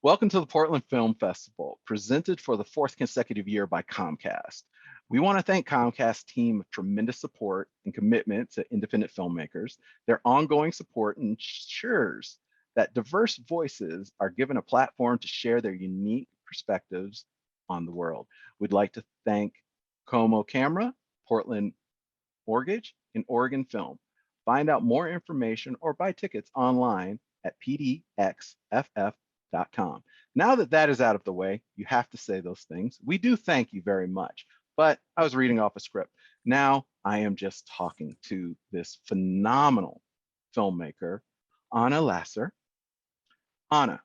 Welcome to the Portland Film Festival, presented for the fourth consecutive year by Comcast. We want to thank Comcast's team of tremendous support and commitment to independent filmmakers. Their ongoing support ensures that diverse voices are given a platform to share their unique perspectives on the world. We'd like to thank Como Camera, Portland Mortgage, and Oregon Film. Find out more information or buy tickets online at pdxff.com. Now that that is out of the way, you have to say those things. We do thank you very much, but I was reading off a script. Now I am just talking to this phenomenal filmmaker, Anna Llacer. Anna,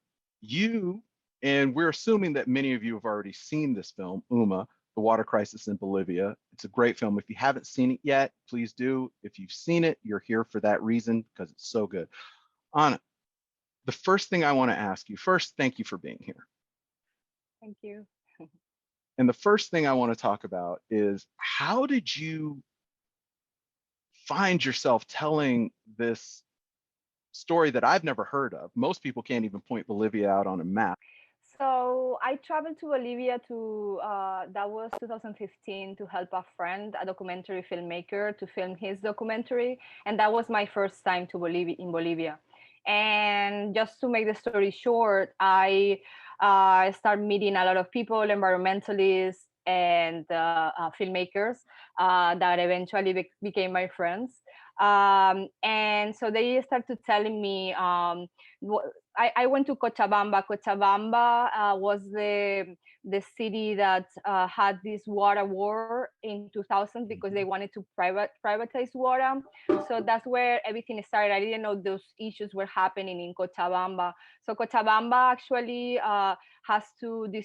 and we're assuming that many of you have already seen this film, Uma, The Water Crisis in Bolivia. It's a great film. If you haven't seen it yet, please do. If you've seen it, you're here for that reason because it's so good. Anna, the first thing I want to ask you, first, thank you for being here. Thank you. And the first thing I want to talk about is how did you find yourself telling this story that I've never heard of? Most people can't even point Bolivia out on a map. So I traveled to Bolivia that was 2015, to help a friend, a documentary filmmaker, to film his documentary. And that was my first time to Bolivia. And just to make the story short, I started meeting a lot of people, environmentalists and filmmakers that eventually became my friends. And so they started telling me, I went to Cochabamba. Cochabamba was the city that had this water war in 2000 because they wanted to privatize water. So that's where everything started. I didn't know those issues were happening in Cochabamba. So Cochabamba actually has to the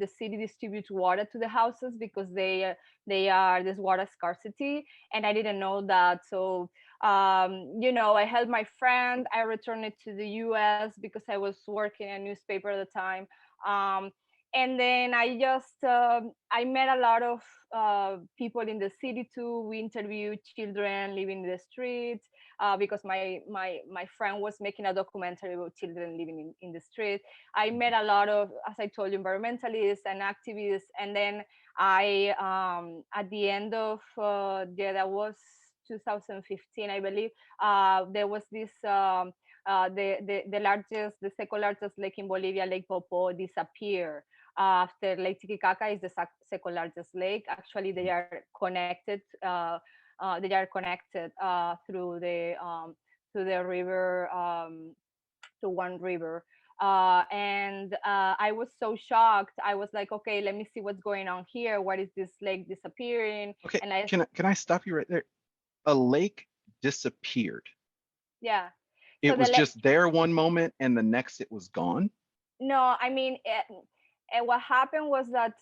city distributes water to the houses because there's water scarcity, and I didn't know that. So I helped my friend. I returned it to the US because I was working in a newspaper at the time. And then I met a lot of people in the city too. We interviewed children living in the streets because my friend was making a documentary about children living in the street. I met a lot of, as I told you, environmentalists and activists. And then I, at the end of, that was 2015, I believe, there was this the second largest lake in Bolivia, Lake Popo, disappeared after Lake Titicaca is the second largest lake. Actually, they are connected. Through the river, to one river. And I was so shocked. I was like, okay, let me see what's going on here. What is this lake disappearing? Okay, And can I stop you right there? A lake disappeared. Yeah. So It was just there one moment and the next it was gone? No, I mean, what happened was that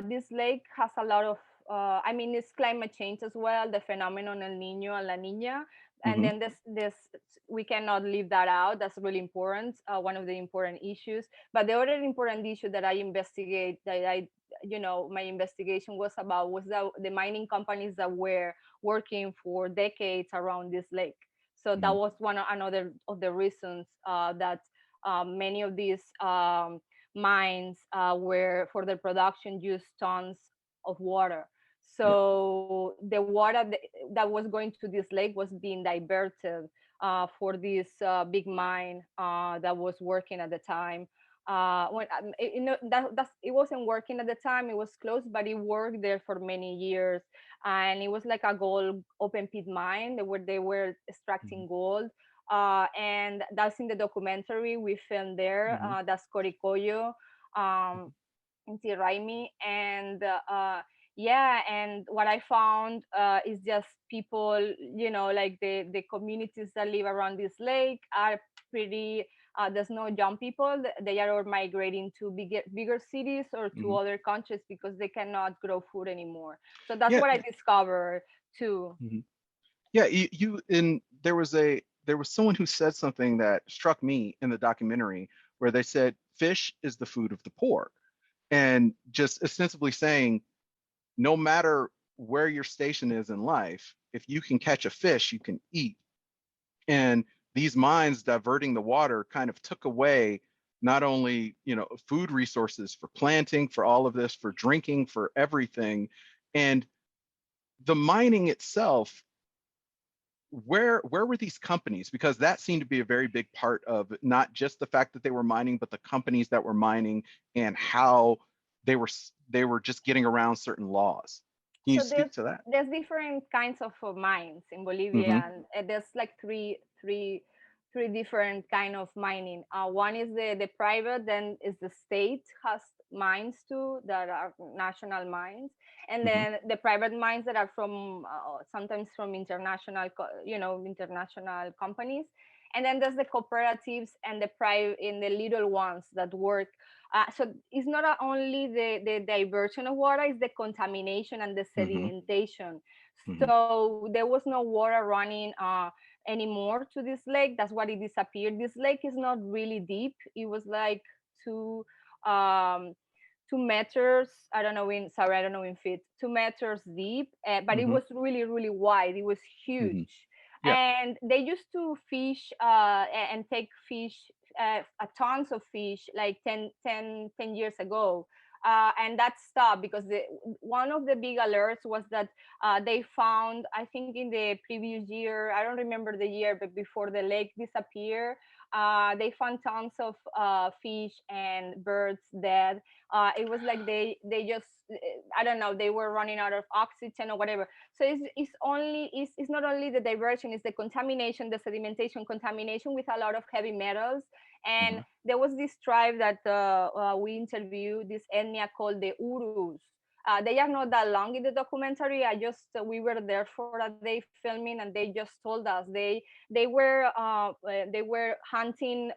this lake has a lot of, it's climate change as well, the phenomenon El Nino and La Nina. And then this we cannot leave that out. That's really important, one of the important issues. But the other important issue that I investigate, my investigation was about, was the mining companies that were working for decades around this lake. So that was another of the reasons that many of these mines were, for their production, used tons of water. So the water that was going to this lake was being diverted for this big mine that was working at the time. It wasn't working at the time. It was closed, but it worked there for many years, and it was like a gold open pit mine where they were extracting gold. And that's in the documentary we filmed there. That's Coricoyo, in Raimi. And and what I found is just people, like the communities that live around this lake are pretty, there's no young people. They are all migrating to bigger cities or to other countries because they cannot grow food anymore. So that's what I discovered too. Yeah, there was someone who said something that struck me in the documentary, where they said fish is the food of the poor, and just ostensibly saying, no matter where your station is in life, if you can catch a fish, you can eat. And these mines diverting the water kind of took away not only, food resources for planting, for all of this, for drinking, for everything. And the mining itself, where were these companies? Because that seemed to be a very big part of not just the fact that they were mining, but the companies that were mining and how they were just getting around certain laws. Can you So speak to that? there's different kinds of mines in Hmm. Bolivia, and there's like three different kind of mining. One is the private, then is the state has mines too that are national mines, and Hmm. then the private mines that are from sometimes from international companies. And then there's the cooperatives and the private in the little ones that work. So it's not only the diversion of water, it's the contamination and the Hmm. sedimentation. Hmm. So there was no water running anymore to this lake. That's why it disappeared. This lake is not really deep. It was like two um 2 meters. I don't know in feet. 2 meters deep, but it Hmm. was really really wide. It was Hmm. huge, Yeah. and they used to fish and take fish, tons of fish, like 10 years ago. And that stopped because one of the big alerts was that they found, I think in the previous year, I don't remember the year, but before the lake disappeared, they found tons of fish and birds dead. It was like they just, I don't know, they were running out of oxygen or whatever. So it's not only the diversion, it's the contamination, the sedimentation, contamination with a lot of heavy metals. And Hmm. there was this tribe that we interviewed, this ethnia called the Urus. They are not that long in the documentary. We were there for a day filming, and they just told us they were hunting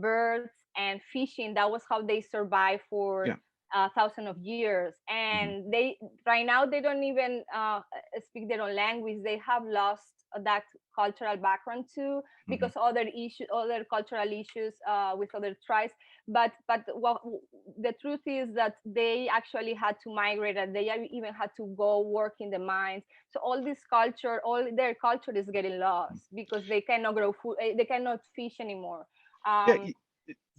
birds and fishing. That was how they survived for Yeah. thousands of years. Hmm. And they right now they don't even speak their own language. They have lost that cultural background too, Hmm. because other cultural issues with other tribes. But what the truth is that they actually had to migrate, and they even had to go work in the mines. So all their culture is getting lost because they cannot grow food, they cannot fish anymore. Yeah. um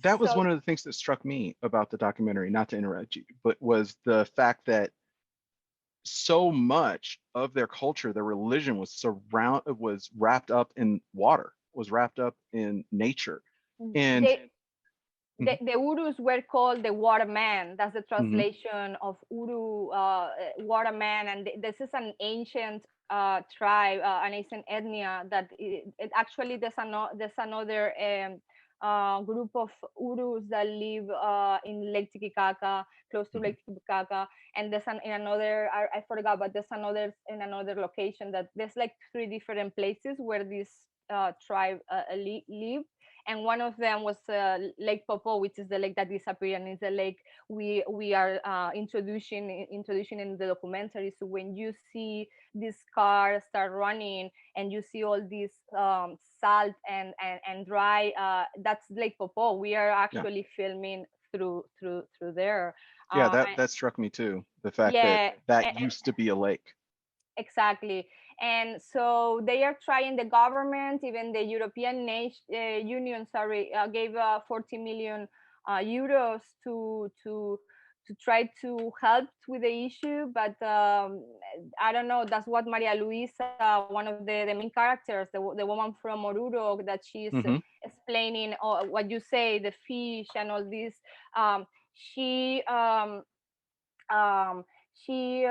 That was so one of the things that struck me about the documentary, not to interrupt you, but was the fact that so much of their culture, their religion was wrapped up in water, was wrapped up in nature. And they mhm, the Urus were called the waterman. That's the mhm, translation of Uru, waterman. And this is an ancient tribe, an ancient ethnia that actually there's another group of Urus that live in Lake Titicaca, close to mhm, Lake Titicaca. And in another, I forgot, but there's another in another location that there's like 3 different places where this tribe live. And one of them was Lake Popo, which is the lake that disappeared, and it's the lake we are introducing in the documentary. So when you see this car start running and you see all this salt and dry, that's Lake Popo. We are yeah, actually filming through there. yeah, that And that struck me too. The fact that yeah, that used to be a lake. exactly. And so they are trying, the government, even the European Union, sorry, gave 40 million euros to try to help with the issue. But I don't know, that's what Maria Luisa, one of the main characters, the woman from Oruro, that she's Hmm. explaining what you say, the fish and all this. Um, she um she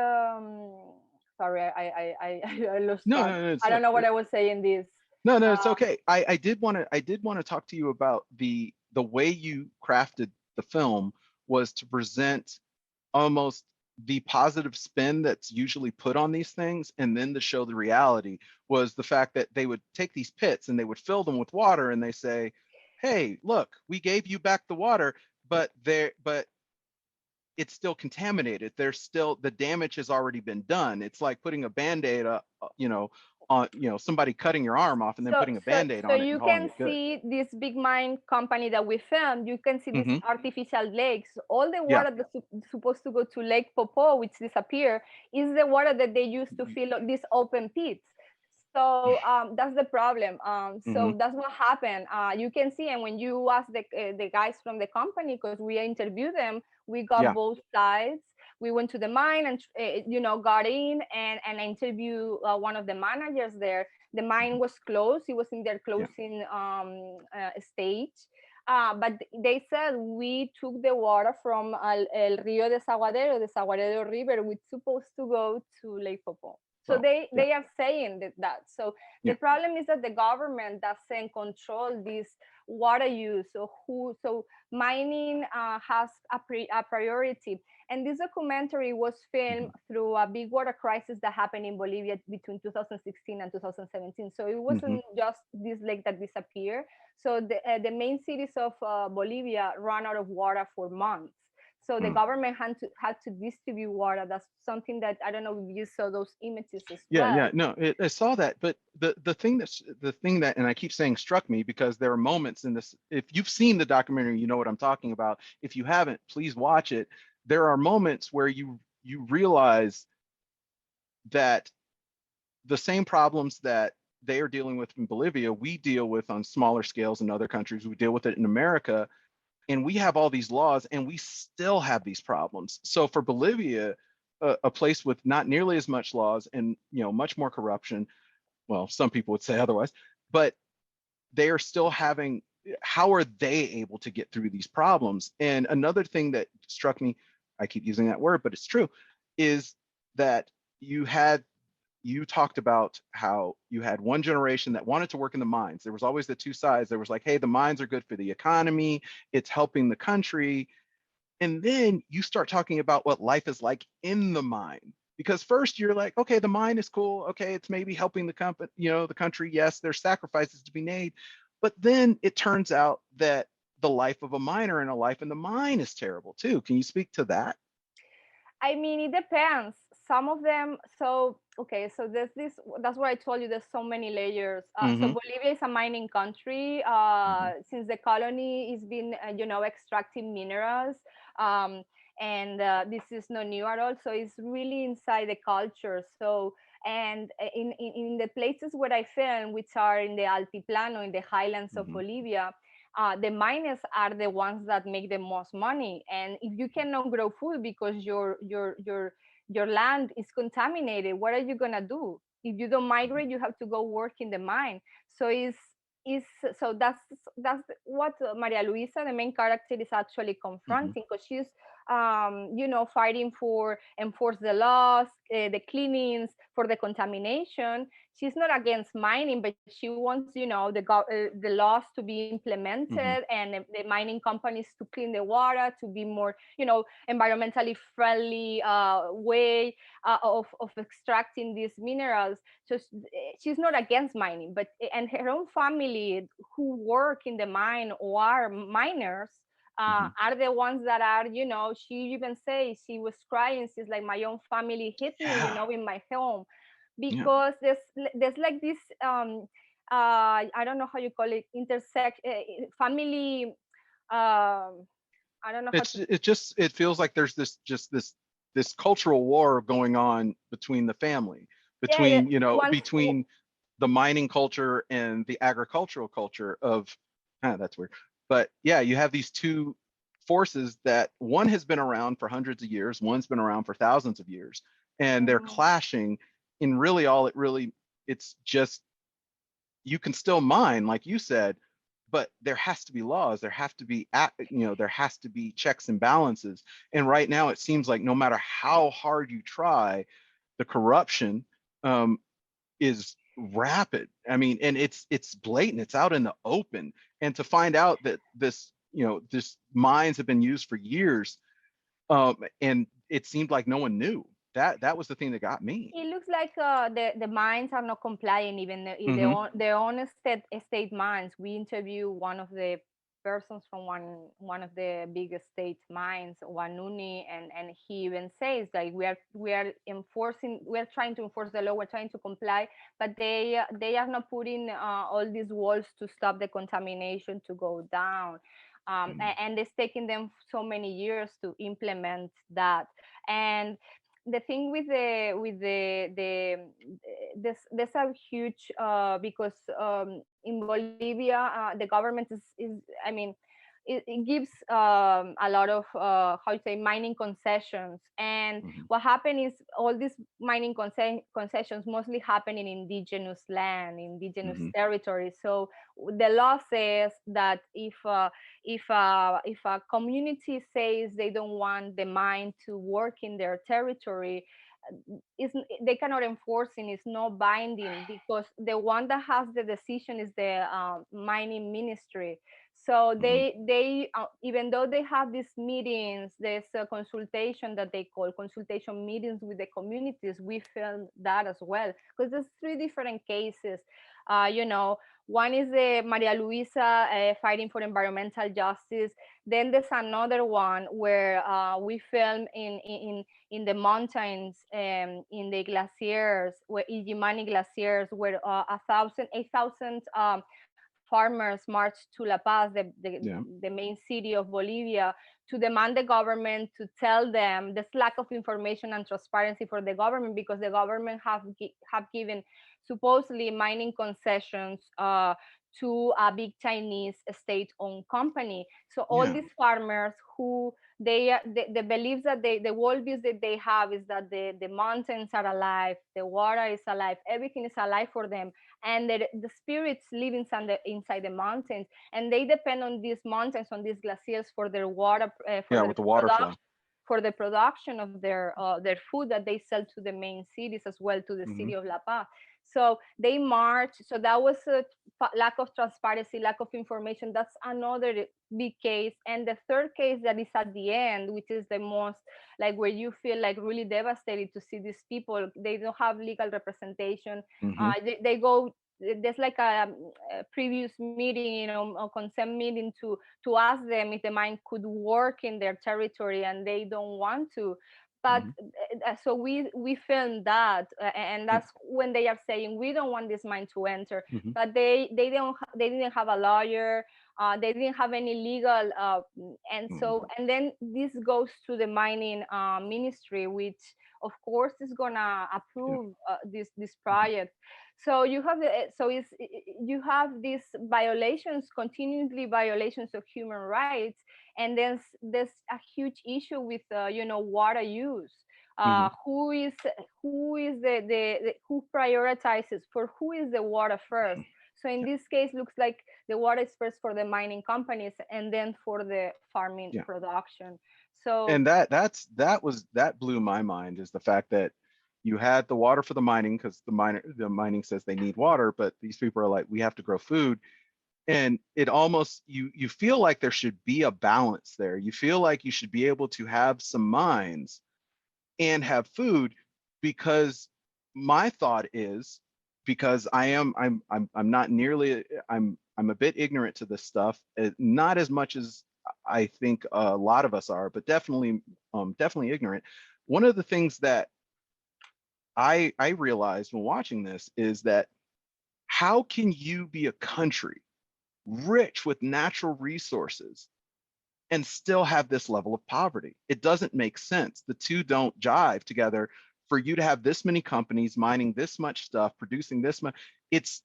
sorry, I lost No, track. no, no, I don't know what I was saying this. no, no, it's uh okay. I did want to talk to you about the way you crafted the film was to present almost the positive spin that's usually put on these things, and then to show the reality was the fact that they would take these pits and they would fill them with water, and they say, hey, look, we gave you back the water, but it's still contaminated. There's still, the damage has already been done. It's like putting a band-aid on, somebody cutting your arm off and then so putting a so band-aid so on it and you calling can it good. see this big mine company that we filmed. You can see these Hmm. artificial lakes. All the Yeah. water that's supposed to go to Lake Popo, which disappear, is the water that they use to fill these open pits. So that's the problem. Hmm. So that's what happened. You can see, and when you ask the guys from the company, because we interviewed them, we got Yeah, both sides. We went to the mine and got in and interviewed one of the managers there. The mine was closed. It was in their yeah, closing stage. But they said we took the water from El Río de Saguadero River, which supposed to go to Lake Popo. So well, yeah, they are saying that. So the yeah. problem is that the government doesn't control this water use. So mining has a priority. And this documentary was filmed Hmm. through a big water crisis that happened in Bolivia between 2016 and 2017. So it Hmm. wasn't just this lake that disappeared. So the main cities of Bolivia ran out of water for months. So the Mm. government had to distribute water. That's something that I don't know if you saw those images as Yeah, well. yeah, no, I saw that, but the thing that, and I keep saying struck me because there are moments in this. If you've seen the documentary, you know what I'm talking about. If you haven't, please watch it. There are moments where you realize that the same problems that they are dealing with in Bolivia, we deal with on smaller scales in other countries. We deal with it in America, and we have all these laws, and we still have these problems. So for Bolivia, a place with not nearly as much laws and much more corruption, well, some people would say otherwise, but they are still having, how are they able to get through these problems? And another thing that struck me, I keep using that word, but it's true, is that you had you talked about how you had one generation that wanted to work in the mines. There was always the two sides. There was like, hey, the mines are good for the economy, it's helping the country. And then you start talking about what life is like in the mine. Because first you're like, okay, the mine is cool. Okay, it's maybe helping the company, the country. Yes, there's sacrifices to be made. But then it turns out that the life of a miner and a life in the mine is terrible too. Can you speak to that? I mean, it depends. Some of them, so okay, so there's this. That's what I told you. There's so many layers. So Mm-hmm. Bolivia is a mining country. Mm-hmm. Since the colony has been, extracting minerals, um, and this is not new at all. So it's really inside the culture. So and in the places where I film, which are in the Altiplano, in the highlands of Mm-hmm. Bolivia, the miners are the ones that make the most money. And if you cannot grow food because your land is contaminated, what are you gonna do? If you don't migrate, you have to go work in the mine. So is so that's what Maria Luisa, the main character, is actually Mm-hmm. confronting, because she's fighting for enforce the laws, the cleanings, for the contamination. She's not against mining, but she wants, the laws to be Mm-hmm. implemented, and the mining companies to clean the water, to be more, environmentally friendly way of extracting these minerals. So she's not against mining, but and her own family who work in the mine or are miners Mm-hmm. are the ones that are, she even says she was crying. She's like, my own family hit me, Yeah. in my home, Yeah. because there's like this I don't know how you call it, intersect family, I don't know how to. It feels like there's this cultural war going on between the family, Yeah, between once. between the mining culture and the agricultural culture of, that's weird. But yeah, you have these two forces that one has been around for hundreds of years, one's been around for thousands of years, and they're Mhm. clashing in really all it really it's just, you can still mine, like you said, but there has to be laws. There have to be, there has to be checks and balances. And right now, it seems like no matter how hard you try, the corruption um, is rapid. I mean, and it's blatant. It's out in the open. And to find out that this mines have been used for years, and it seemed like no one knew. That was the thing that got me. It looks like the mines are not complying, even if Hmm. their own state mines. We interview one of the persons from one of the biggest state mines, Wanuni, and he even says like we're trying to enforce the law, we're trying to comply, but they are not putting all these walls to stop the contamination to go down. And it's taking them so many years to implement that. And the thing with there's a huge because in Bolivia the government is I mean it gives a lot of how to say mining concessions, and Hmm. what happened is all these mining concessions mostly happen in indigenous land, indigenous Hmm. territories. So the law says that if a community says they don't want the mine to work in their territory, is they cannot enforce it. It's not binding because the one that has the decision is the mining ministry. So Hmm. they even though they have these meetings, there's a consultation that they call consultation meetings with the communities. We filmed that as well because there's three different cases. You know, one is the Maria Luisa fighting for environmental justice. Then there's another one where we film in the mountains, in the glaciers, where Illimani glaciers, where 8,000 farmers marched to La Paz, Yeah. the main city of Bolivia, to demand the government to tell them this lack of information and transparency for the government, because the government have given supposedly mining concessions to a big Chinese state-owned company. So all Yeah. these farmers who the beliefs that the worldviews that they have is that the mountains are alive, the water is alive, everything is alive for them, and the spirits live inside the mountains, and they depend on these mountains, on these glaciers for their water, Yeah. With the water flow. for the production of their food that they sell to the main cities as well, to the Hmm. city of La Paz. So they march. So that was a lack of transparency, lack of information. That's another big case. And the third case that is at the end, which is the most like where you feel like really devastated to see these people. They don't have legal representation. Hmm. They go. There's like a previous meeting, you know, a consent meeting to ask them if the mine could work in their territory, and they don't want to. But Hmm. so we filmed that, and Yeah. that's when they are saying we don't want this mine to enter. Hmm. But they didn't have a lawyer. They didn't have any legal, and Hmm. so and then this goes to the mining ministry, which of course is gonna Yeah. approve this Hmm. project. So you have you have these violations, continuously violations of human rights, and there's a huge issue with you know, water use. Hmm. Who is the who prioritizes for who is the water first? So in Yeah. this case, looks like the water is first for the mining companies and then for the farming Yeah. production. So And that blew my mind, is the fact that you had the water for the mining, because the mining says they need water, but these people are like, we have to grow food. And it almost, you feel like there should be a balance there. You feel like you should be able to have some mines and have food, because my thought is, because I'm not nearly, I'm a bit ignorant to this stuff, not as much as I think a lot of us are, but definitely ignorant. One of the things that I realized when watching this is that, how can you be a country rich with natural resources and still have this level of poverty? It doesn't make sense. The two don't jive together. For you to have this many companies mining this much stuff, producing this much, it's,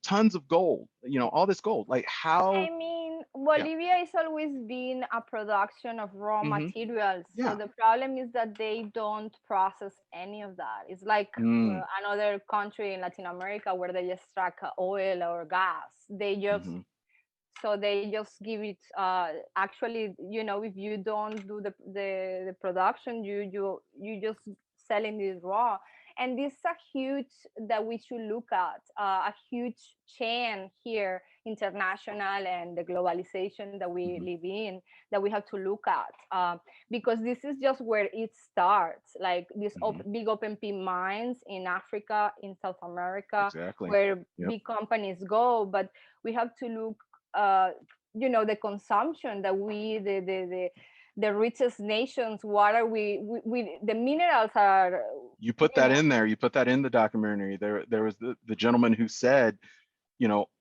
tons of gold, all this gold. Like, how? I mean, Yeah. Bolivia is always been a production of raw Hmm. materials. So Yeah. the problem is that they don't process any of that. It's like Mm. another country in Latin America where they just extract oil or gas. Hmm. They just give it. Actually, you know, if you don't do the production, you just selling it raw. And this is a huge that we should look at, a huge chain here, international, and the globalization that we Hmm. live in, that we have to look at, because this is just where it starts, like these Hmm. big open pit mines in Africa, in South America, Exactly. where Yep. big companies go. But we have to look, uh, you know, the consumption that the richest nations, what are we the minerals are, You put you that know. in there. You put that in the documentary. There was the gentleman who said,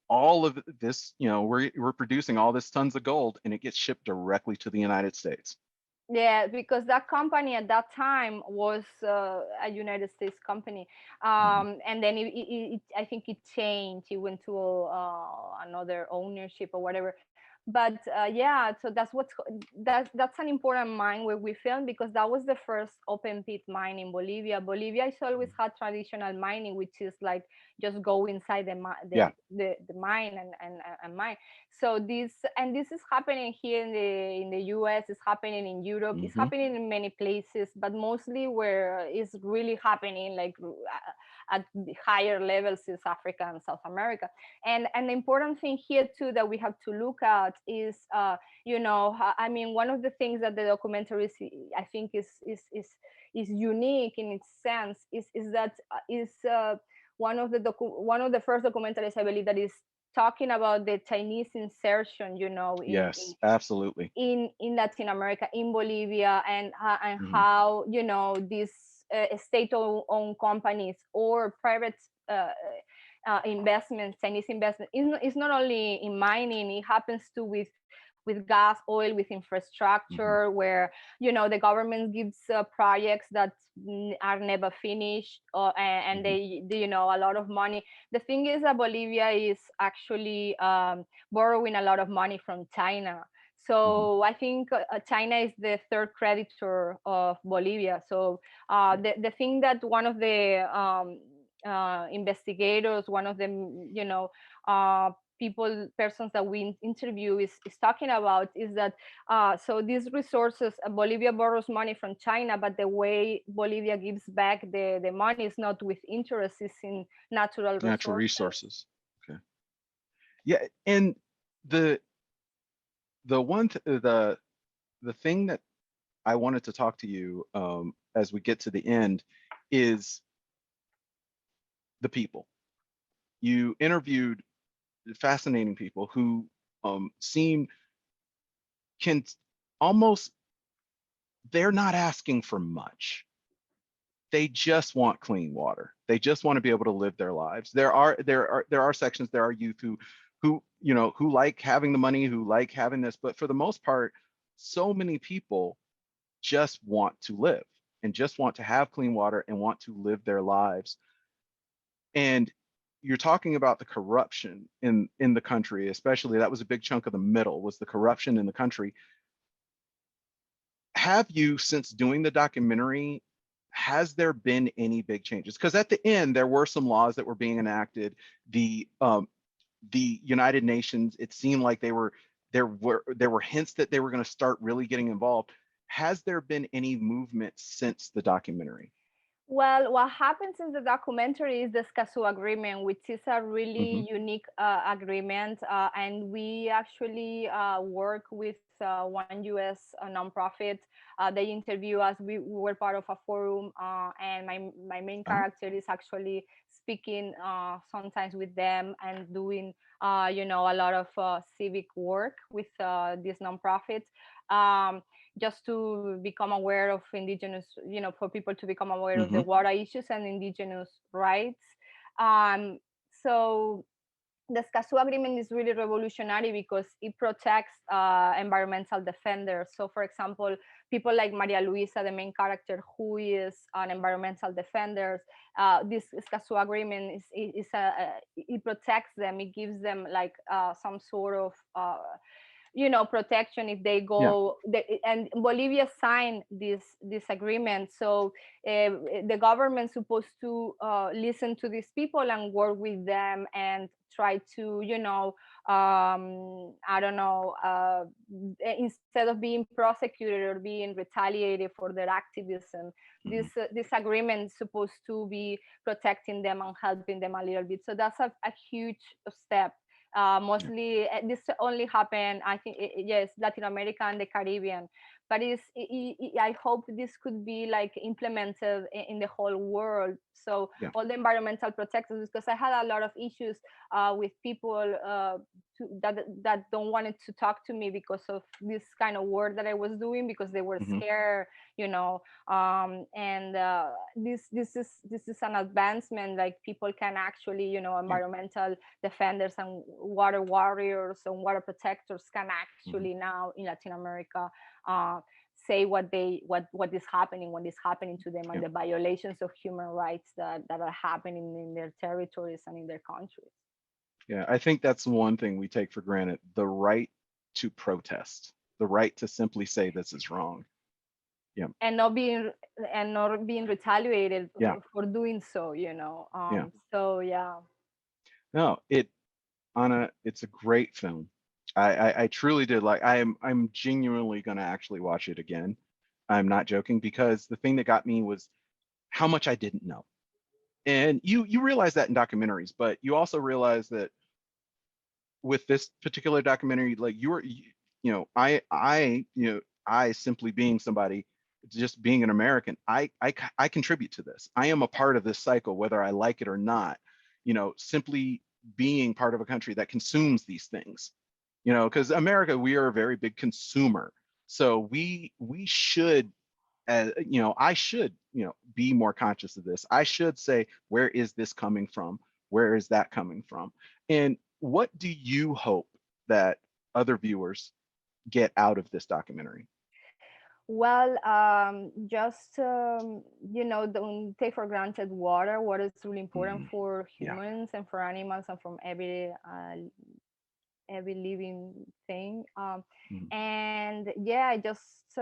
all of this, we're producing all this tons of gold, and it gets shipped directly to the United States. Yeah, because that company at that time was a United States company, Mhm. and then I think it changed. It went to another ownership or whatever. But yeah, so that's an important mine where we filmed, because that was the first open pit mine in Bolivia. Bolivia has always had traditional mining, which is like just go inside Yeah. the mine and mine. So this is happening here in the US, it's happening in Europe, it's Hmm. happening in many places, but mostly where it's really happening like at the higher levels is Africa and South America. And the important thing here too that we have to look at is I mean, one of the things that the documentary I think is unique in its sense is that is one of the first documentaries, I believe, that is talking about the Chinese insertion, Yes, absolutely. in Latin America, in Bolivia, and Hmm. how these state-owned companies or private investments, Chinese investment, it's not only in mining; it happens too with gas, oil, with Hmm. infrastructure, where the government gives projects that are never finished, and Hmm. they a lot of money. The thing is that Bolivia is actually borrowing a lot of money from China. Hmm. So I think China is the third creditor of Bolivia. So the thing that one of the investigators, one of the persons that we interview is talking about is that so these resources, Bolivia borrows money from China, but the way Bolivia gives back the money is not with interest, it's in natural Natural resources. resources. Okay. Yeah, and the the one th- the thing that I wanted to talk to you as we get to the end is the people. You interviewed fascinating people who seem can almost, they're not asking for much. They just want clean water. They just want to be able to live their lives. There are sections, there are youth who like having the money, who like having this, but for the most part, so many people just want to live and just want to have clean water and want to live their lives. And you're talking about the corruption in the country, especially that was a big chunk of the middle, was the corruption in the country. Have you, since doing the documentary, has there been any big changes? Because at the end there were some laws that were being enacted. The United Nations, it seemed like there were hints that they were going to start really getting involved. Has there been any movement since the documentary? Well, what happens in the documentary is the SCASU agreement, which is a Hmm. really unique agreement. And we actually work with one US nonprofit. They interview us. We were part of a forum, and my main Oh. character is actually speaking sometimes with them and doing, a lot of civic work with this nonprofit. Um, just to become aware of indigenous, for people to become aware of the Hmm. water issues and indigenous rights. Um, so the SCASU agreement is really revolutionary because it protects environmental defenders. So, for example, people like Maria Luisa, the main character, who is an environmental defender, this SCASU agreement it protects them. It gives them like some sort of protection if they Yeah. go and Bolivia signed this agreement. So the government's supposed to listen to these people and work with them and try to I don't know, instead of being prosecuted or being retaliated for their activism, Hmm. this agreement is supposed to be protecting them and helping them a little bit. So that's a huge step. Yeah. Mostly this only happened, I think, yes, Latin America and the Caribbean, but I hope this could be like implemented in the whole world. So Yeah. all the environmental protectors, because I had a lot of issues with people that don't wanted to talk to me because of this kind of work that I was doing, because they were Hmm. scared, you know. And this is an advancement, like people can actually, you know, Yeah. environmental defenders and water warriors and water protectors can Hmm. actually now in Latin America uh, say what is happening, what is happening to them, and Yeah. the violations of human rights that are happening in their territories and in their countries. Yeah. I think that's one thing we take for granted: the right to protest, the right to simply say this is wrong. Yeah. And not being retaliated Yeah. for doing so, you know. Yeah. So yeah. No, Anna, it's a great film. I truly did like. I'm genuinely gonna actually watch it again. I'm not joking, because the thing that got me was how much I didn't know. And you realize that in documentaries, but you also realize that with this particular documentary, like I simply being somebody, just being an American, I contribute to this. I am a part of this cycle, whether I like it or not. Simply being part of a country that consumes these things. Because America, we are a very big consumer, so we should, I should, be more conscious of this. I should say, where is this coming from? Where is that coming from? And what do you hope that other viewers get out of this documentary? Well, just you know, don't take for granted water. Water is really important Mhm. for Yeah. humans and for animals and from every living thing. Mhm. And yeah, just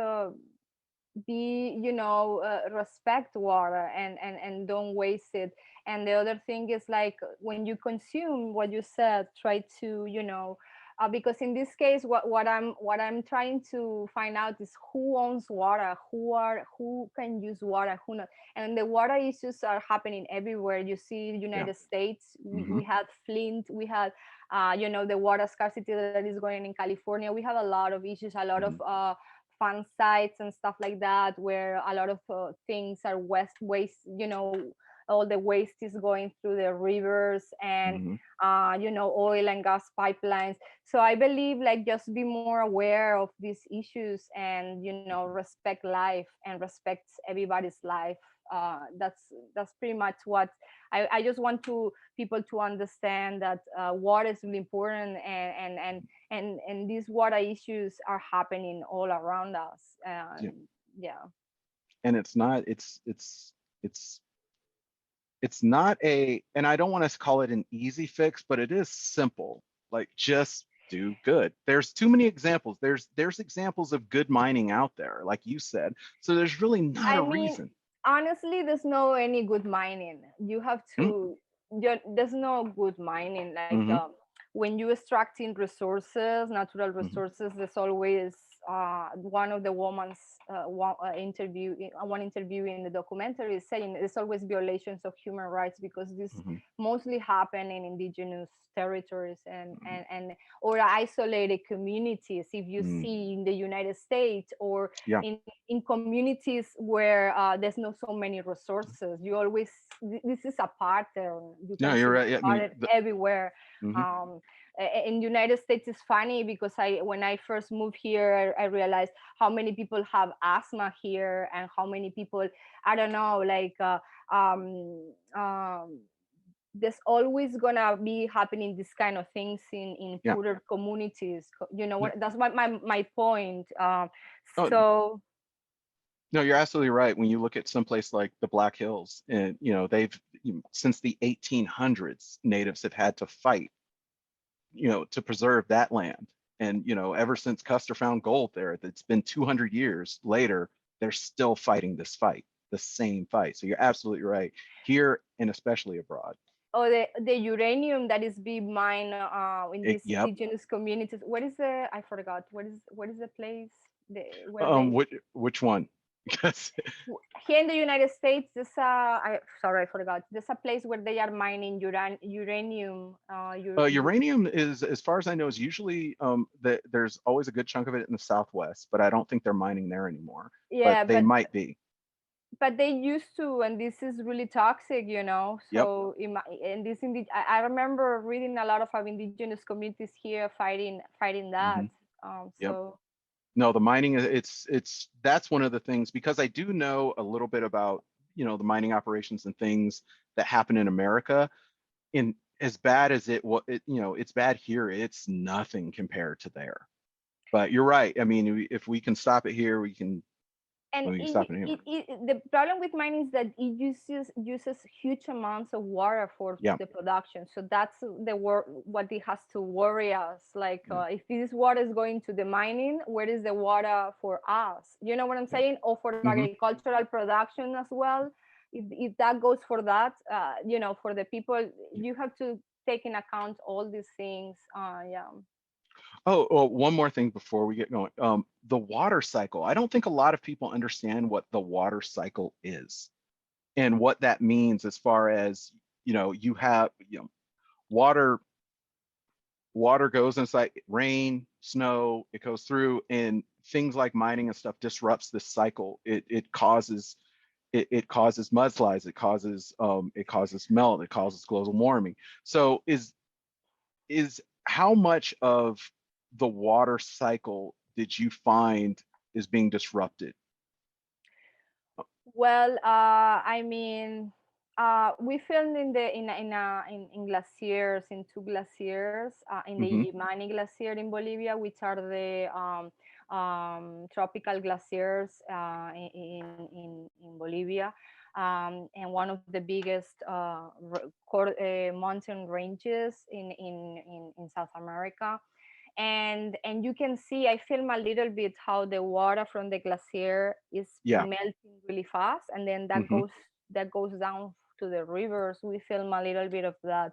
be, you know, respect water and don't waste it. And the other thing is, like, when you consume what you said, try to, you know, because in this case, what I'm trying to find out is who owns water, who can use water, who not. And the water issues are happening everywhere. You see Yeah. United States, Hmm. we had Flint, we had you know, the water scarcity that is going in California. We have a lot of issues, a lot of Hmm. fun sites and stuff like that, where a lot of things are waste, you know, all the waste is going through the rivers and Hmm. you know, oil and gas pipelines. So I believe, like, just be more aware of these issues and, you know, respect life and respect everybody's life. That's pretty much what I just want to people to understand, that water is really important, and these water issues are happening all around us. Yeah. Yeah. And it's not and I don't want to call it an easy fix, but it is simple. Like, just do good. There's too many examples. There's examples of good mining out there, like you said. So there's really not I a mean, reason. honestly, there's no any good mining. You have Mm. to. There's no good mining. Like, Hmm. when you extracting resources, natural Hmm. resources, there's always one of the woman's one interview in the documentary is saying there's always violations of human rights, because this Hmm. mostly happen in indigenous territories and Hmm. and or isolated communities. If you Hmm. see in the United States, or Yeah. in communities where there's not so many resources, you always, this is a pattern. You No, can you're see this right. I mean, pattern everywhere. mhm. um, in United States is funny, because when I first moved here, I realized how many people have asthma here, and how many people, I don't know, like um, um, there's always gonna be happening this kind of things in Yeah. poorer communities. You know No, what? That's my point. oh, So no, you're absolutely right. When you look at some place like the Black Hills, and they've, since the 1800s, natives have had to fight, to preserve that land. And ever since Custer found gold there, it's been 200 years later, they're still fighting this fight, the same fight. So you're absolutely right here, and especially abroad. or the uranium that is being mined in these Yep. indigenous communities. What is the I forgot what is the place where they Which one? Because here in the United States, I forgot. There's a place where they are mining uranium. uranium is, as far as I know, is usually, there's always a good chunk of it in the Southwest, but I don't think they're mining there anymore. But Yeah, they but might be. but they used to, and this is really toxic, you know. Yep. So and this indeed, I remember reading a lot of our indigenous communities here fighting that. Hmm. Yep. So No, the mining is it's that's one of the things, because I do know a little bit about, the mining operations and things that happen in America. In as bad as it's bad here, it's nothing compared to there. But you're right. I mean, if we can stop it here, and we can stop it anywhere. the problem with mining is that it uses huge amounts of water for Yeah. the production. So that's what it has to worry us. Like Yeah. if this water is going to the mining, where is the water for us? You know what I'm Yeah. saying? Or for Hmm. agricultural production as well. If that goes for that, for the people, you have to take in account all these things. Yeah. Oh, one more thing before we get going. The water cycle. I don't think a lot of people understand what the water cycle is and what that means, as far as, you have, water water goes inside, rain, snow, it goes through, and things like mining and stuff disrupts this cycle. It causes mudslides, it causes melt, it causes global warming. So is how much of the water cycle did you find is being disrupted? Well, I mean, we filmed in glaciers, in two glaciers, in the Hmm. Yimani Glacier in Bolivia, which are the tropical glaciers in Bolivia, and one of the biggest mountain ranges in South America. And you can see, I film a little bit how the water from the glacier is Yeah. melting really fast, and then that Hmm. goes down to the rivers. We film a little bit of that.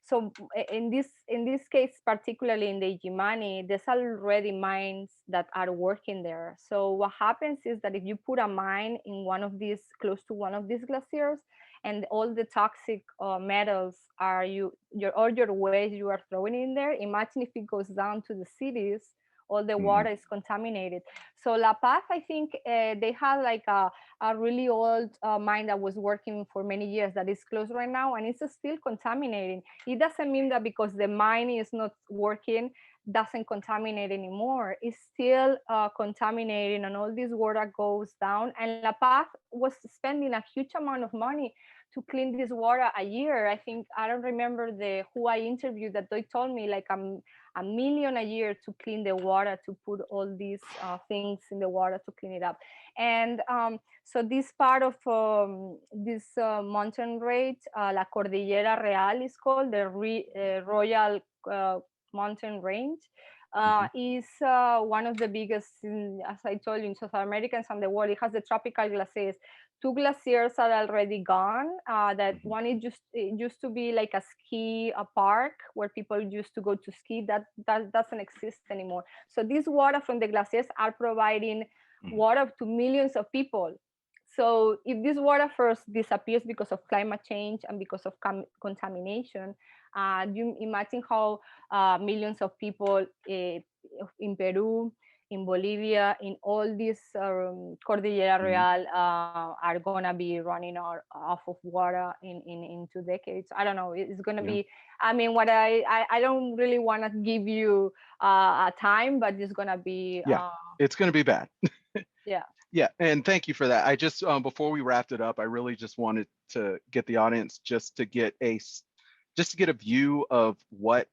So in this case, particularly in the Jimani, there's already mines that are working there. So what happens is that if you put a mine in one of these, close to one of these glaciers, and all the toxic metals are all your waste you are throwing in there, imagine if it goes down to the cities, all the Hmm. water is contaminated. So La Paz, I think they had like a really old mine that was working for many years that is closed right now, and it's still contaminating. It doesn't mean that because the mine is not working doesn't contaminate anymore. It's still contaminating, and all this water goes down. And La Paz was spending a huge amount of money to clean this water a year. I think, I don't remember the who I interviewed, that they told me like a million a year to clean the water, to put all these things in the water to clean it up. And so this part of this mountain range, La Cordillera Real is called, the Royal Mountain Range. Hmm. Is one of the biggest, as I told you, in South America and some of the world. It has the tropical glaciers. Two glaciers are already gone. That Hmm. one, it used to be like a ski park where people used to go to ski. That doesn't exist anymore. So this water from the glaciers are providing Hmm. water to millions of people. So if this water first disappears because of climate change and because of contamination, you imagine how millions of people in Peru, in Bolivia, in all these Cordillera Hmm. Real are gonna be running off of water in 2 decades. I don't know. It's gonna Yeah. be. I mean, what I don't really want to give you a time, but it's gonna be. Yeah. It's going to be bad. Yeah. Yeah, and thank you for that. I just before we wrapped it up, I really just wanted to get the audience just to get a view of what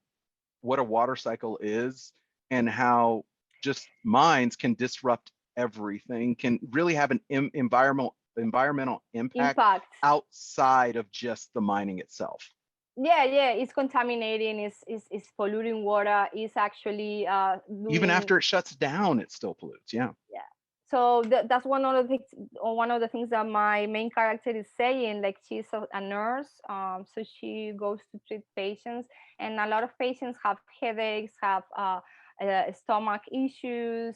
a water cycle is, and how just mines can disrupt everything, can really have an environmental impact Impact. outside of just the mining itself. Yeah, it's contaminating, is polluting water, is actually Even doing. after it shuts down, it still pollutes. Yeah. Yeah. So that's one of the things that my main character is saying. Like, she's a nurse, so she goes to treat patients, and a lot of patients have headaches, have stomach issues,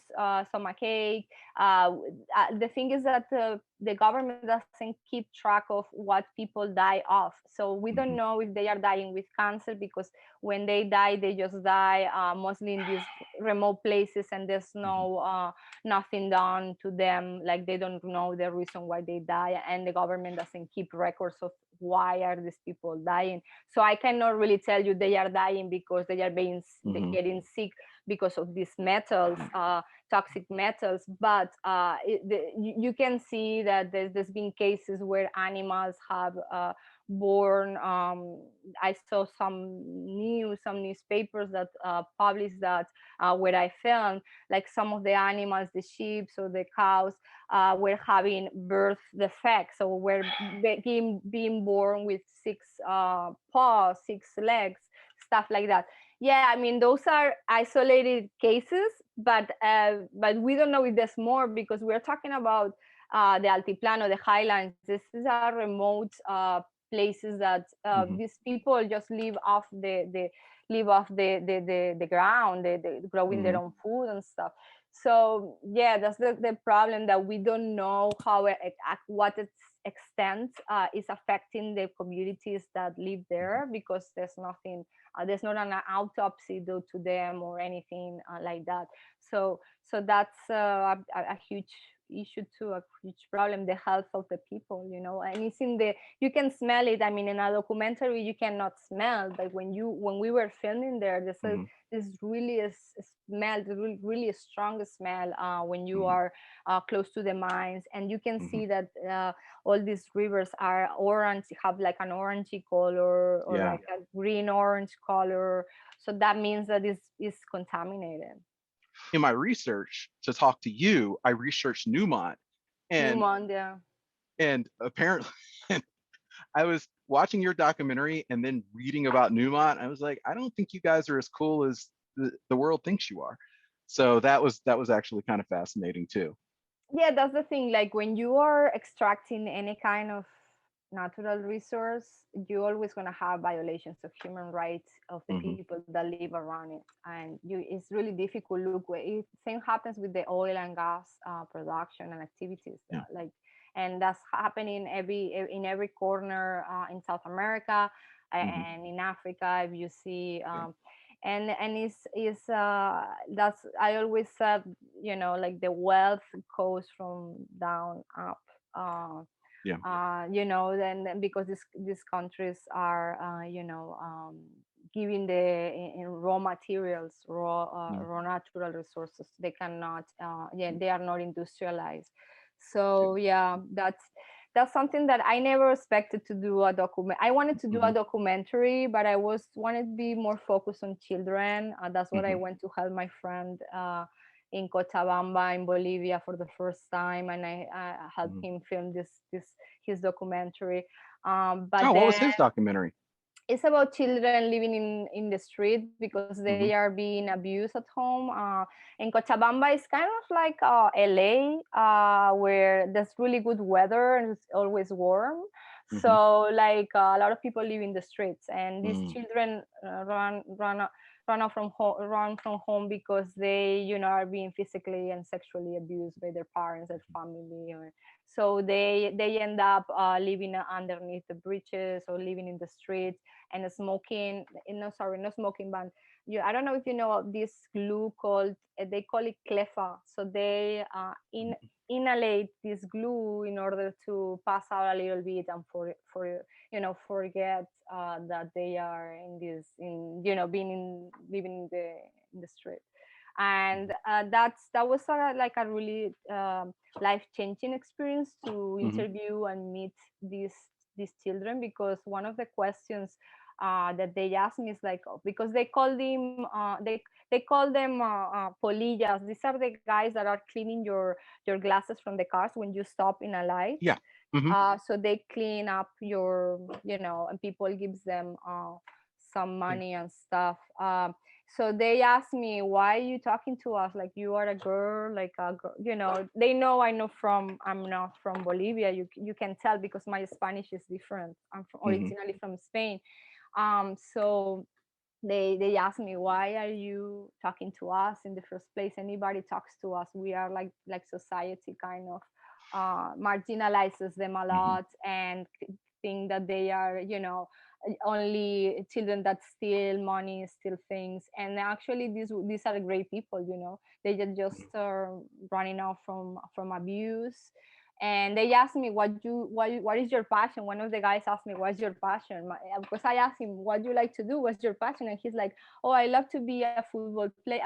stomach ache. The thing is that the government doesn't keep track of what people die of. So we don't Hmm. know if they are dying with cancer, because when they die, they just die mostly in these remote places, and there's Hmm. nothing done to them. Like they don't know the reason why they die, and the government doesn't keep records of why are these people dying. So I cannot really tell you they are dying because they are they Hmm. getting sick because of these metals, toxic metals. But you can see that there's been cases where animals have born. I saw some newspapers that published that where I filmed, like some of the animals, the sheep or the cows, were having birth defects, so were being born with six paws, six legs, stuff like that. Yeah, I mean those are isolated cases, but we don't know if there's more, because we're talking about the altiplano, the highlands. This is our remote places that Hmm. these people just live off live off the ground, they growing their Hmm. own food and stuff. So yeah, that's the problem, that we don't know how at what extent is affecting the communities that live there, because there's nothing, there's not an autopsy due to them or anything like that. So that's a huge issue too, a huge problem, the health of the people, and it's in the, you can smell it. I mean, in a documentary you cannot smell, but when we were filming there, Hmm. this really is smell, really a strong smell when you Hmm. are close to the mines, and you can Hmm. see that all these rivers are orange, have like an orangey color or Yeah. like a green orange color. So that means that is contaminated. In my research to talk to you, I researched Newmont, and Pneumonia. apparently I was watching your documentary and then reading about Newmont. I was like, I don't think you guys are as cool as the world thinks you are. So that was actually kind of fascinating too. Yeah, that's the thing. Like when you are extracting any kind of natural resource, you're always going to have violations of human rights of the Hmm. people that live around it, and it's really difficult. Look, same happens with the oil and gas production and activities, Yeah. like, and that's happening in every corner in South America Hmm. and in Africa. If you see. And that's, I always said, like the wealth goes from down up. Yeah. Then because these countries are giving the in raw materials, Mm. raw natural resources. They cannot, yeah, Mm. they are not industrialized. Yeah. So yeah, that's something that I never expected to do a document. I wanted to do a Hmm. documentary, but I wanted to be more focused on children. That's what I Hmm. went to help my friend in Cochabamba in Bolivia for the first time, and I helped Hmm. him film this his documentary. But Oh, what then was his documentary? it's about children living in the street because they Hmm. are being abused at home. In Cochabamba, it's kind of like LA, where there's really good weather and it's always warm. Hmm. So like a lot of people live in the streets, and these Mm. children run from home because they are being physically and sexually abused by their parents, their family, so they end up living underneath the bridges or living in the streets and smoking. No, sorry, not smoking, but I don't know if you know of this glue called, they call it clefa. So they inhalate this glue in order to pass out a little bit and forget that they are in this, in being in living in the street. And that was like a really life changing experience to Hmm. interview and meet these children, because one of the questions that they asked me is like, because they call them polillas. These are the guys that are cleaning your glasses from the cars when you stop in a light. Yeah. Hmm. So they clean up your, and people gives them some Yeah. money and stuff. So they asked me, why are you talking to us like you are a girl, like a girl? They know I'm not from Bolivia. You can tell because my Spanish is different. I'm Hmm. originally from Spain. So they ask me, why are you talking to us in the first place? Anybody talks to us, we are like society kind of marginalizes them a Hmm. lot, and think that they are, only children that steal money, steal things. And actually these are great people, they just running off from abuse. And they asked me, what is your passion? One of the guys asked me, what's your passion? Because I asked him, what do you like to do, what's your passion? And he's like, oh, I love to be a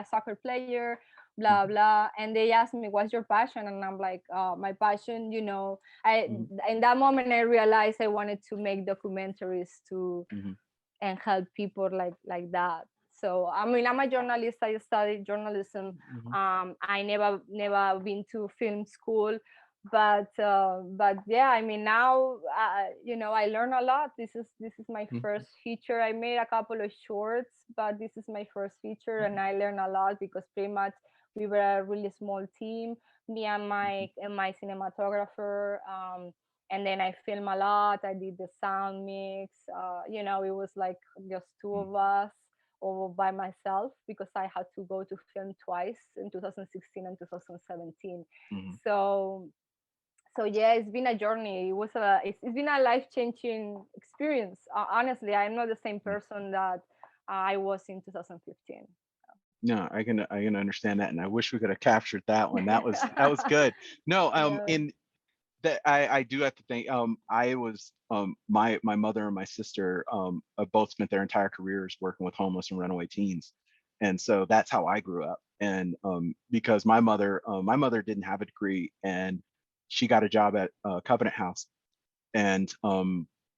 soccer player, blah Hmm. blah. And they asked me, what's your passion? And I'm like, my passion, I Hmm. in that moment I realized I wanted to make documentaries to Hmm. and help people like that. So I mean, I'm a journalist, I studied journalism. Hmm. I never been to film school, but yeah, I mean, now I learn a lot. This is my Hmm. first feature. I made a couple of shorts, but this is my first feature, and I learned a lot because pretty much we were a really small team, me and my cinematographer. And then I film a lot. I did the sound mix. It was like just two of us or by myself, because I had to go to film twice in 2016 and 2017. Hmm. So yeah, it's been a journey. It's been a life changing experience. Honestly, I'm not the same person that I was in 2015. No, I can understand that, and I wish we could have captured that one. That was good. No, Yeah. in that I do have to think. I was my mother and my sister both spent their entire careers working with homeless and runaway teens, and so that's how I grew up. And because my mother didn't have a degree, and she got a job at Covenant House, and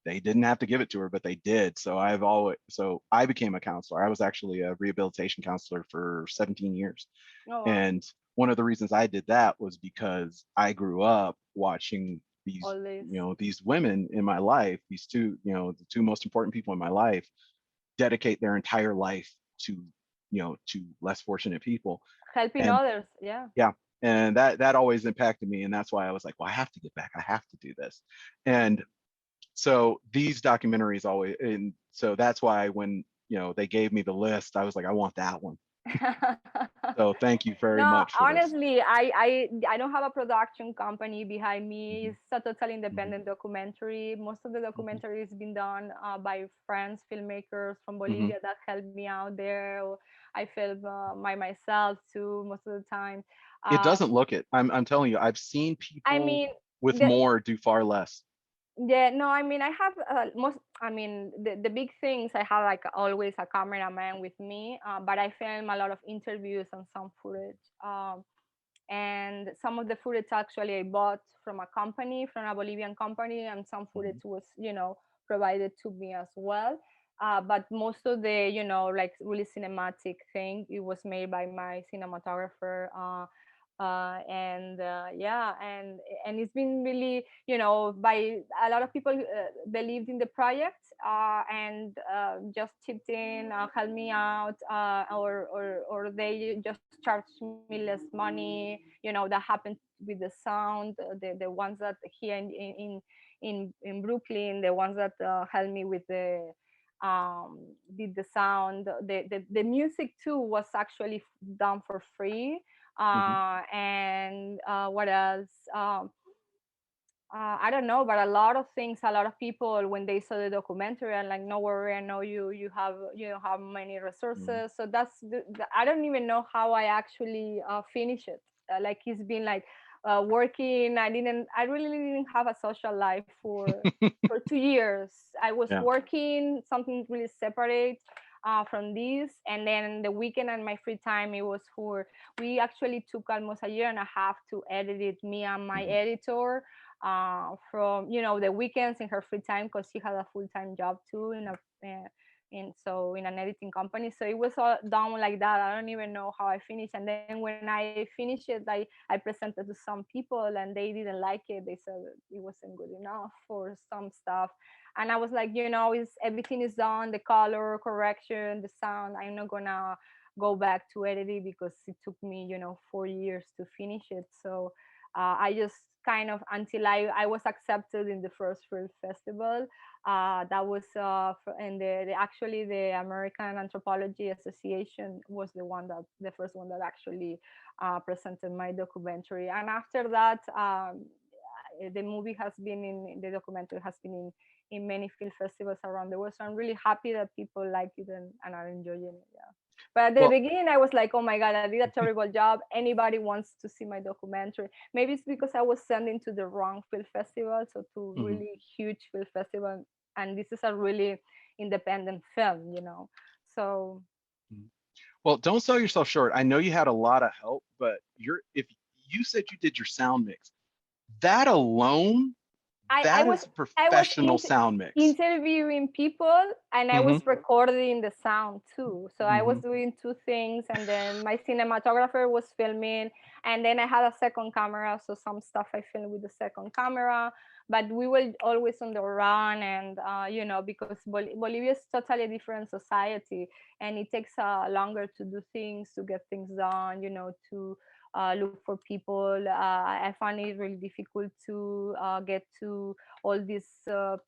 they didn't have to give it to her, but they did. So I became a counselor. I was actually a rehabilitation counselor for 17 years, Oh wow. and one of the reasons I did that was because I grew up watching these, All this. these women in my life, these two, the two most important people in my life, dedicate their entire life to less fortunate people. Helping And others. Yeah. yeah, and that always impacted me, and that's why I was like, well, I have to get back. I have to do this. And so these documentaries always, and so that's why when they gave me the list, I was like, I want that one. So thank you very No, much for this. honestly, I don't have a production company behind me. Hmm. It's a totally Hmm. independent documentary. Most of the Hmm. documentary has been done by friends, filmmakers from Hmm. Bolivia that helped me out there. Or I film by myself too most of the time. It doesn't Um, look it. I'm telling you, I've seen I people mean, with the more do far less. yeah, no, I mean, I have most. I mean, the big things. I have like always a cameraman with me, but I film a lot of interviews and some footage. And some of the footage actually I bought from a company, from a Bolivian company, and some footage Mhm. was, provided to me as well. But most of the, like really cinematic thing, it was made by my cinematographer. And yeah, and it's been really, by a lot of people believed in the project, and just chipped in, helped me out, or they just charged me less money, that happened with the sound, the ones that here in Brooklyn, the ones that helped me with the did the sound, the music too was actually done for free. Mhm. And what else? I don't know, but a lot of things, a lot of people, when they saw the documentary, are like, "No worry, I know you have many Mhm. resources." So I don't even know how I actually finish it. Like it's been like working. I really didn't have a social life for 2 years. I was Yeah. working something really separate from this, and then the weekend and my free time, it was for. We actually took almost a year and a half to edit it, me and my Mhm. editor, from the weekends in her free time, because she had a full-time job too in an editing company. So it was all done like that. I don't even know how I finished. And then when I finished it, I presented to some people and they didn't like it. They said it wasn't good enough for some stuff. And I was like, everything is done, the color correction, the sound. I'm not gonna go back to editing because it took me 4 years to finish it. So I just kind of, until I was accepted in the first film festival. That was and actually the American Anthropology Association was the first one that actually presented my documentary. And after that, the movie has been the documentary has been in many film festivals around the world. So I'm really happy that people like it and are enjoying it. Yeah. But at the Well, beginning, I was like, oh my God, I did a terrible job. Anybody wants to see my documentary? Maybe it's because I was sending to the wrong film festival, so to mhm, really huge film festival. And this is a really independent film, So mhm. Well, don't sell yourself short. I know you had a lot of help, but if you said you did your sound mix, that alone, I, I that was is a I was professional sound mix. interviewing people, and I Hmm. was recording the sound too. So I was Hmm. doing two things, and then my cinematographer was filming, and then I had a second camera, so some stuff I filmed with the second camera. But we were always on the run, and because Bolivia is totally different society, and it takes longer to do things, to get things done, to look for people. I find it really difficult to get to all these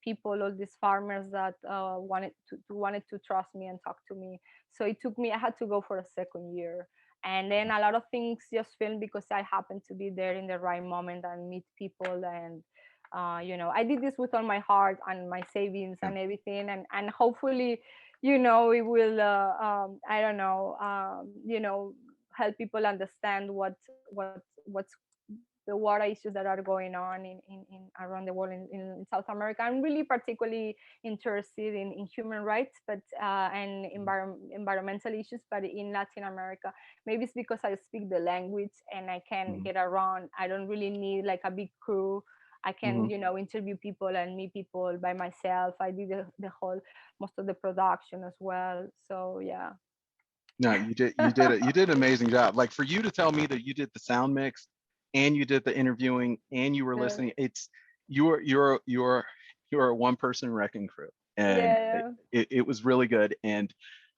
people, all these farmers that wanted to trust me and talk to me. So it took me. I had to go for a second year, and then a lot of things just filmed because I happened to be there in the right moment and meet people. And I did this with all my heart and my savings Yeah. and everything, and hopefully, it will. I don't know. Help people understand what's the water issues that are going on in around the world in South America. I'm really particularly interested in human rights, but and environmental issues, but in Latin America. Maybe it's because I speak the language and I can Hmm. get around. I don't really need like a big crew. I can, Hmm. interview people and meet people by myself. I did the whole most of the production as well. So yeah. No, you did an amazing job. Like for you to tell me that you did the sound mix and you did the interviewing and you were Yeah, listening, you're a one person wrecking crew. And yeah. it was really good. And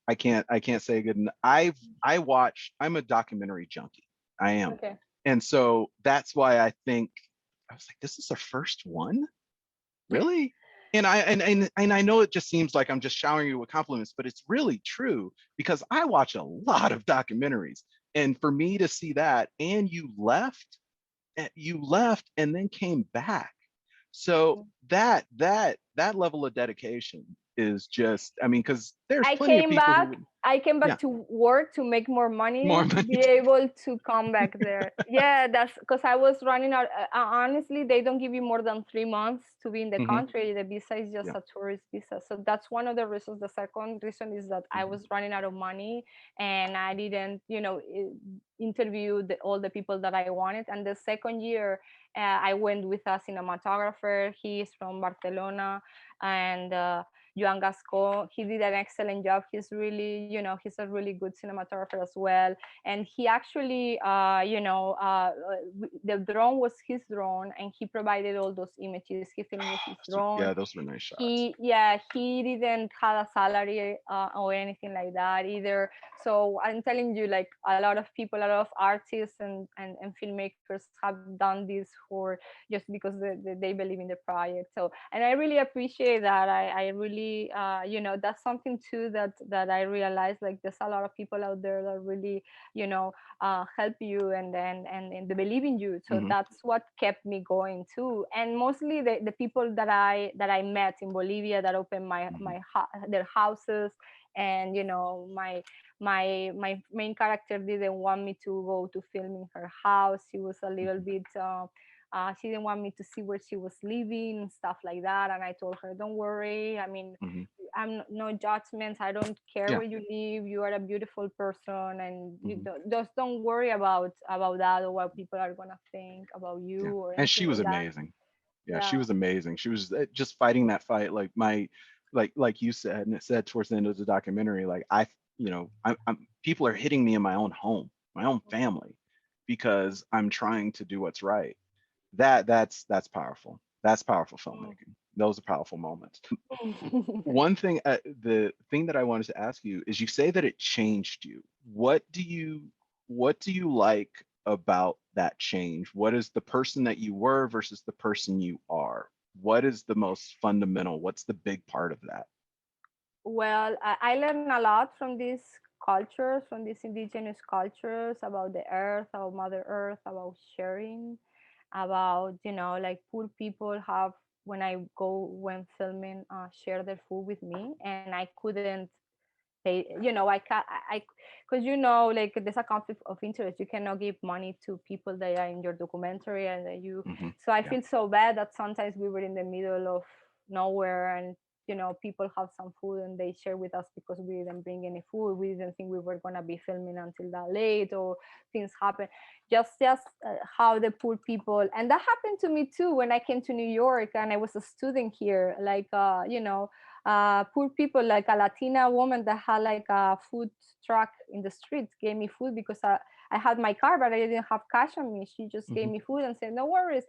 I can't say good. I'm a documentary junkie. I am. Okay. And so that's why I was like, this is the first one? Really? And I know it just seems like I'm just showering you with compliments, but it's really true because I watch a lot of documentaries. And for me to see that, and you left and then came back. So that level of dedication is just, I mean, because there's I plenty of came people who back. would, I came yeah, back to work to make more more money to money. be able to come back there. Yeah, that's because I was running out. Honestly, they don't give you more than 3 months to be in the Hmm. country. The visa is just Yeah. a tourist visa. So that's one of the reasons. The second reason is that I Hmm. was running out of money and I didn't, interview all the people that I wanted. And the second year, I went with a cinematographer. He is from Barcelona, and Joan Gasco. He did an excellent job. He's really, he's a really good cinematographer as well. And he actually, the drone was his drone, and he provided all those images. He filmed with his drone. Yeah, those were nice shots. He didn't have a salary or anything like that either. So I'm telling you, like a lot of people, a lot of artists and filmmakers have done this for just because they believe in the project. So, and I really appreciate that. I really, that's something too that I realized, like there's a lot of people out there that really, help you and they believe in you. So Hmm. that's what kept me going too. And mostly the people that I met in Bolivia that opened Hmm. their houses. And my main character didn't want me to go to film in her house. She was a little bit she didn't want me to see where she was living and stuff like that. And I told her, don't worry. I mean, Hmm. I'm no judgments. I don't care Yeah. where you live. You are a beautiful person, and Hmm. just don't worry about that or what people are gonna think about you Yeah. or And anything she was like that. amazing. Yeah, she Yeah. was amazing. She was just fighting that fight, like you said, and it said towards the end of the documentary, like people are hitting me in my own home, my own family, because I'm trying to do what's right. That's powerful. That's powerful filmmaking. Those are powerful moments. One thing, the thing that I wanted to ask you is, you say that it changed you. What do you like about that change? What is the person that you were versus the person you are? What is the most fundamental? What's the big part of that? Well, I learned a lot from these cultures, from these indigenous cultures, about the earth, about Mother Earth, about sharing, about, like poor people have, when I go when filming, share their food with me, and I couldn't pay, I can't, because like there's a conflict of interest. You cannot give money to people that are in your documentary, and that so I Yeah. feel so bad that sometimes we were in the middle of nowhere, and people have some food and they share with us because we didn't bring any food. We didn't think we were going to be filming until that late, or things happen. Just how the poor people, and that happened to me too when I came to New York and I was a student here, like poor people, like a Latina woman that had like a food truck in the street, gave me food because I had my car, but I didn't have cash on me. She just gave Mhm. me food and said, "No worries.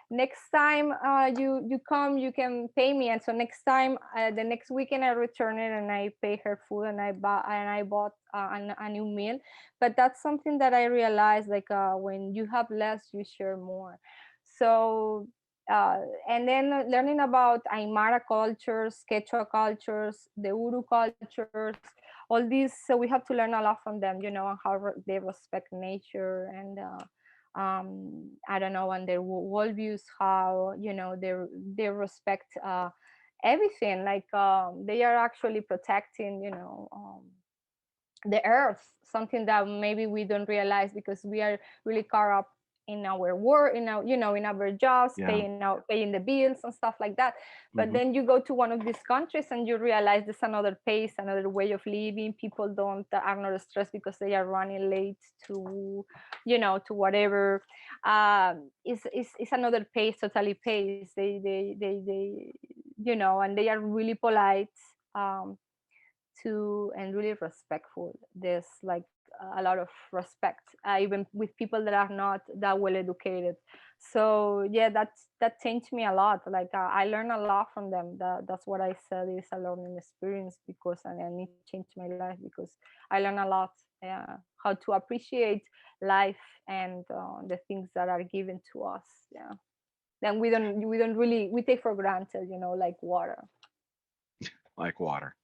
Next time you come, you can pay me." And so next time, the next weekend, I return it and I pay her food, and I bought a new meal. But that's something that I realized, like when you have less, you share more. So and then learning about Aymara cultures, Quechua cultures, the Uru cultures, all these. So we have to learn a lot from them, and how they respect nature, and I don't know, and their worldviews, how they respect everything. Like they are actually protecting, the earth, something that maybe we don't realize because we are really caught up in our work, in our in our jobs, Yeah. paying the bills and stuff like that. But Mhm. then you go to one of these countries and you realize there's another pace, another way of living. People don't are not stressed because they are running late to to whatever. It's another pace, totally pace. They and they are really polite. And really respectful. There's like a lot of respect, even with people that are not that well educated. So yeah, that changed me a lot. Like I learned a lot from them. That's what I said is a learning experience, because and it changed my life because I learned a lot. How to appreciate life and the things that are given to us. Yeah. Then we don't really we take for granted, like water. Like water.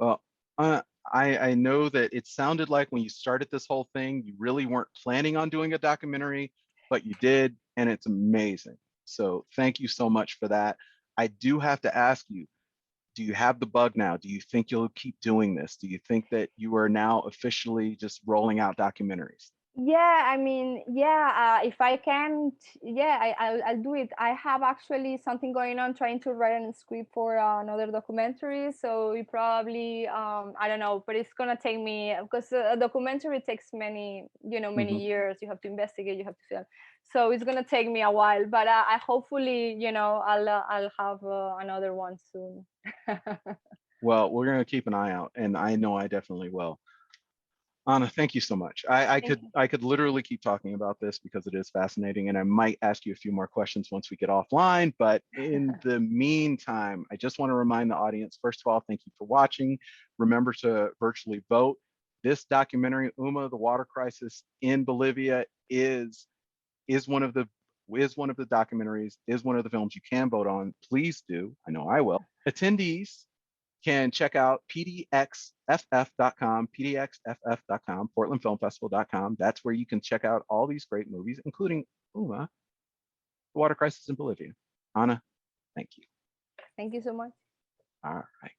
Well, uh, I know that it sounded like when you started this whole thing, you really weren't planning on doing a documentary, but you did, and it's amazing. So thank you so much for that. I do have to ask you, do you have the bug now? Do you think you'll keep doing this? Do you think that you are now officially just rolling out documentaries? Yeah, I mean, yeah, if I can, yeah, I'll do it. I have actually something going on, trying to write a script for another documentary. So it probably, I don't know, but it's gonna take me, because a documentary takes many Mhm. years. You have to investigate, you have to film. So it's gonna take me a while, but I hopefully, I'll have another one soon. Well, we're going to keep an eye out, and I know I definitely will. Anna, thank you so much. I Thank could you. I could literally keep talking about this because it is fascinating, and I might ask you a few more questions once we get offline. But in the meantime, I just want to remind the audience, first of all, thank you for watching. Remember to virtually vote. This documentary, Uma, the water crisis in Bolivia, is one of the documentaries, is one of the films you can vote on. Please do. I know I will. Attendees can check out pdxff.com, pdxff.com, portlandfilmfestival.com. That's where you can check out all these great movies, including Uma, The Water Crisis in Bolivia. Anna, thank you. Thank you so much. All right.